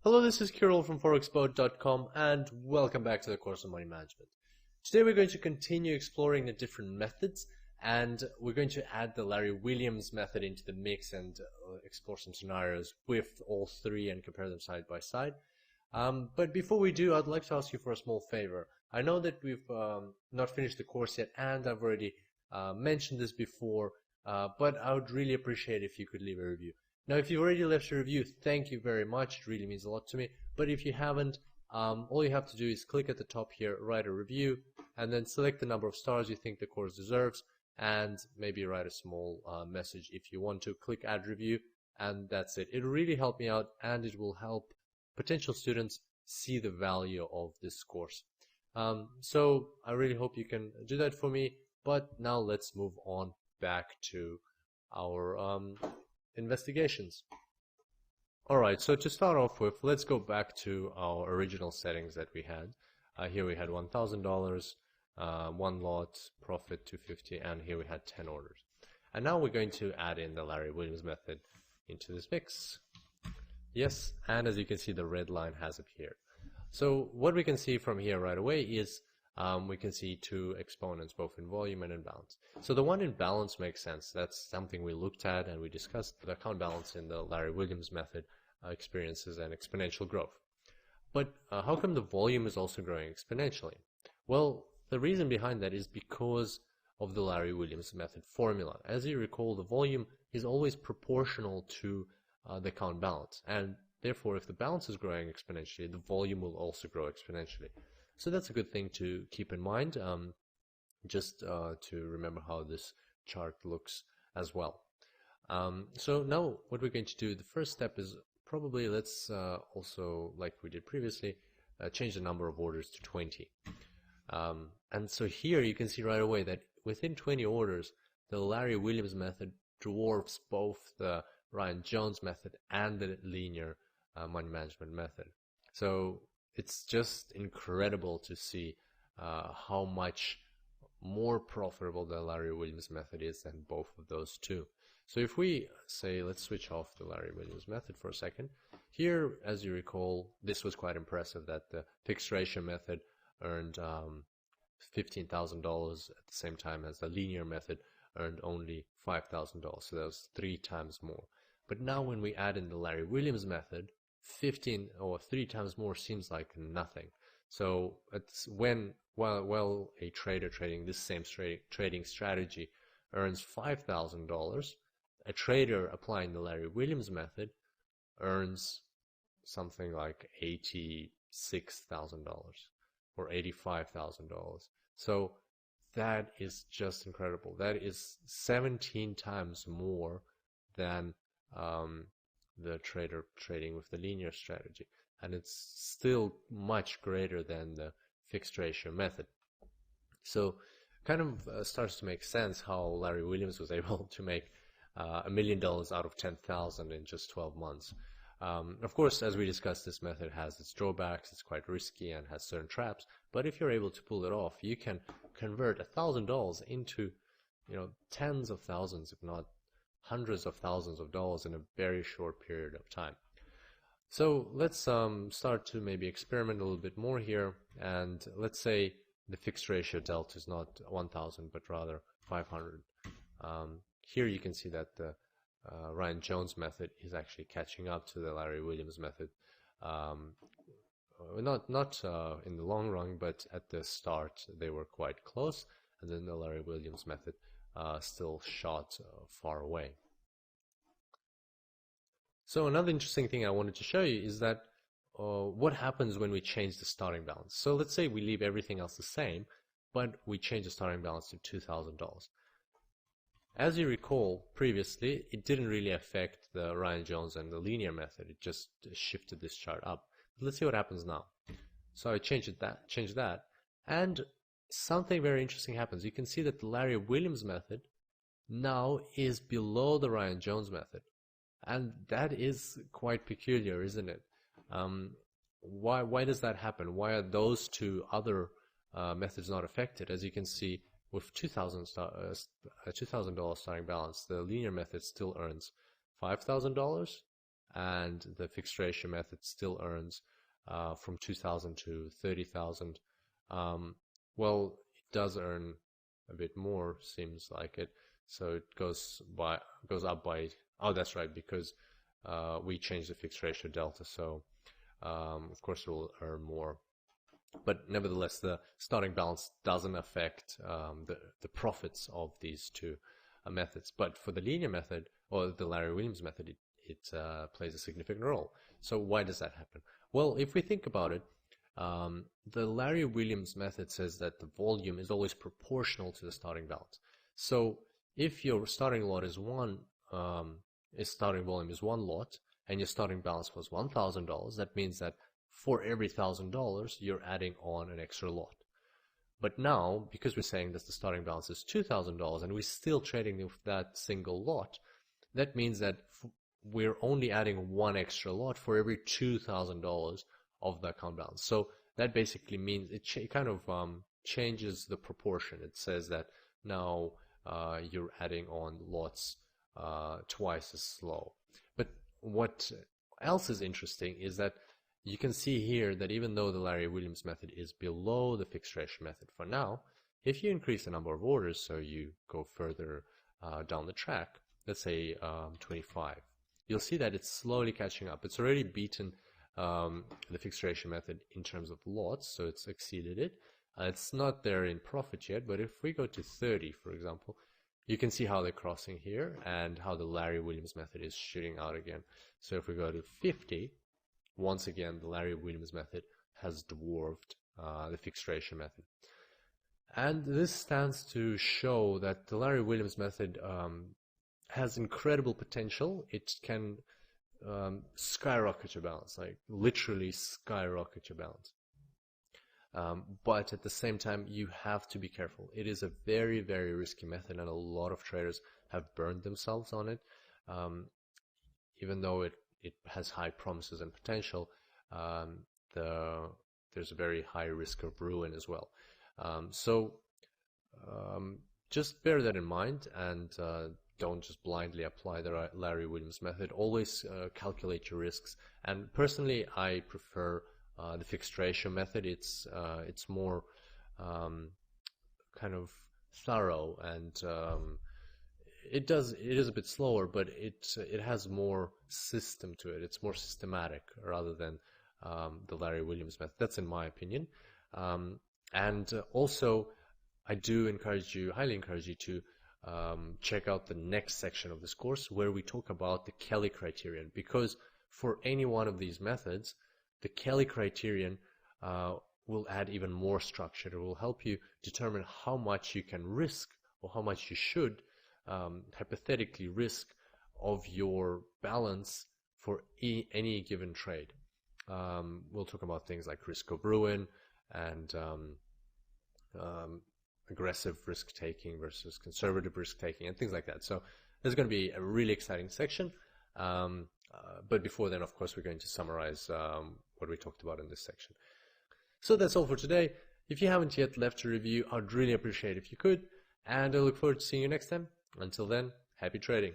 Hello, this is Kirill from forexpert.com and welcome back to the course on money management. Today we're going to continue exploring the different methods and we're going to add the Larry Williams method into the mix and explore some scenarios with all three and compare them side by side. But before we do, I'd like to ask you for a small favor. I know that we've not finished the course yet and I've already mentioned this before, but I would really appreciate if you could leave a review. Now, if you've already left a review, thank you very much. It really means a lot to me. But if you haven't, all you have to do is click at the top here, write a review, and then select the number of stars you think the course deserves, and maybe write a small message if you want to. Click add review, and that's it. It'll really help me out, and it will help potential students see the value of this course. So I really hope you can do that for me. But now let's move on back to our investigations. Alright, so to start off with, let's go back to our original settings that we had. Here we had $1,000, one lot, profit $250, and here we had 10 orders. And now we're going to add in the Larry Williams method into this mix. Yes, and as you can see, the red line has appeared. So what we can see from here right away is we can see two exponents, both in volume and in balance. So the one in balance makes sense. That's something we looked at and we discussed. The account balance in the Larry Williams method experiences an exponential growth. But how come the volume is also growing exponentially? Well, the reason behind that is because of the Larry Williams method formula. As you recall, the volume is always proportional to the account balance. And therefore, if the balance is growing exponentially, the volume will also grow exponentially. So that's a good thing to keep in mind, just to remember how this chart looks as well. So now what we're going to do, the first step is probably let's also, like we did previously, change the number of orders to 20. And so here you can see right away that within 20 orders, the Larry Williams method dwarfs both the Ryan Jones method and the linear money management method. So it's just incredible to see how much more profitable the Larry Williams method is than both of those two. So if we say, let's switch off the Larry Williams method for a second. Here, as you recall, this was quite impressive that the fixed ratio method earned $15,000 at the same time as the linear method earned only $5,000. So that was 3 times more. But now when we add in the Larry Williams method, 15 or 3 times more seems like nothing. So it's while a trader trading this same trading strategy earns $5,000, a trader applying the Larry Williams method earns something like $86,000 or $85,000. So that is just incredible. That is 17 times more than the trader trading with the linear strategy, and it's still much greater than the fixed ratio method. So kind of starts to make sense how Larry Williams was able to make $1 million out of 10,000 in just 12 months. Of course, as we discussed, this method has its drawbacks. It's quite risky and has certain traps, but if you're able to pull it off, you can convert $1,000 into, tens of thousands, if not hundreds of thousands of dollars in a very short period of time. So let's start to maybe experiment a little bit more here, and let's say the fixed ratio delta is not 1,000 but rather 500. Here you can see that the Ryan Jones method is actually catching up to the Larry Williams method. Not in the long run, but at the start they were quite close, and then the Larry Williams method still shot far away. So another interesting thing I wanted to show you is that what happens when we change the starting balance. So let's say we leave everything else the same, but we change the starting balance to $2,000. As you recall previously, it didn't really affect the Ryan Jones and the linear method. It just shifted this chart up. Let's see what happens now. So I changed that, and something very interesting happens. You can see that the Larry Williams method now is below the Ryan Jones method, and that is quite peculiar, isn't it? Why does that happen? Why are those two other methods not affected? As you can see, with $2,000 starting balance, the linear method still earns $5,000, and the fixed ratio method still earns from 2,000 to 30,000. Well, it does earn a bit more, seems like it. So it goes up by, oh, that's right, because we changed the fixed ratio delta, so of course it will earn more. But nevertheless, the starting balance doesn't affect the profits of these two methods. But for the linear method, or the Larry Williams method, it plays a significant role. So why does that happen? Well, if we think about it, the Larry Williams method says that the volume is always proportional to the starting balance. So if your starting lot is starting volume is one lot, and your starting balance was $1,000, that means that for every $1,000, you're adding on an extra lot. But now, because we're saying that the starting balance is $2,000 and we're still trading with that single lot, that means that we're only adding one extra lot for every $2,000 of the account balance. So that basically means it kind of changes the proportion. It says that now you're adding on lots twice as slow. But what else is interesting is that you can see here that even though the Larry Williams method is below the fixed ratio method for now, if you increase the number of orders, so you go further down the track, let's say 25, you'll see that it's slowly catching up. It's already beaten the fixed ratio method in terms of lots, so it's exceeded it. It's not there in profit yet, but if we go to 30, for example, you can see how they're crossing here and how the Larry Williams method is shooting out again. So if we go to 50, once again, the Larry Williams method has dwarfed the fixed ratio method. And this stands to show that the Larry Williams method has incredible potential. It can skyrocket your balance, like literally skyrocket your balance. But at the same time, you have to be careful. It is a very, very risky method, and a lot of traders have burned themselves on it. Even though it has high promises and potential, there's a very high risk of ruin as well. So just bear that in mind, and don't just blindly apply the Larry Williams method. Always calculate your risks. And personally, I prefer the fixed ratio method. It's more kind of thorough, and it is a bit slower, but it has more system to it. It's more systematic rather than the Larry Williams method. That's in my opinion. And also, I do highly encourage you to check out the next section of this course where we talk about the Kelly criterion, because for any one of these methods, the Kelly criterion will add even more structure. It will help you determine how much you can risk, or how much you should hypothetically risk of your balance for any given trade. We'll talk about things like risk of ruin and aggressive risk taking versus conservative risk taking and things like that. So there's going to be a really exciting section. But before then, of course, we're going to summarize what we talked about in this section. So that's all for today. If you haven't yet left a review, I'd really appreciate it if you could. And I look forward to seeing you next time. Until then, happy trading.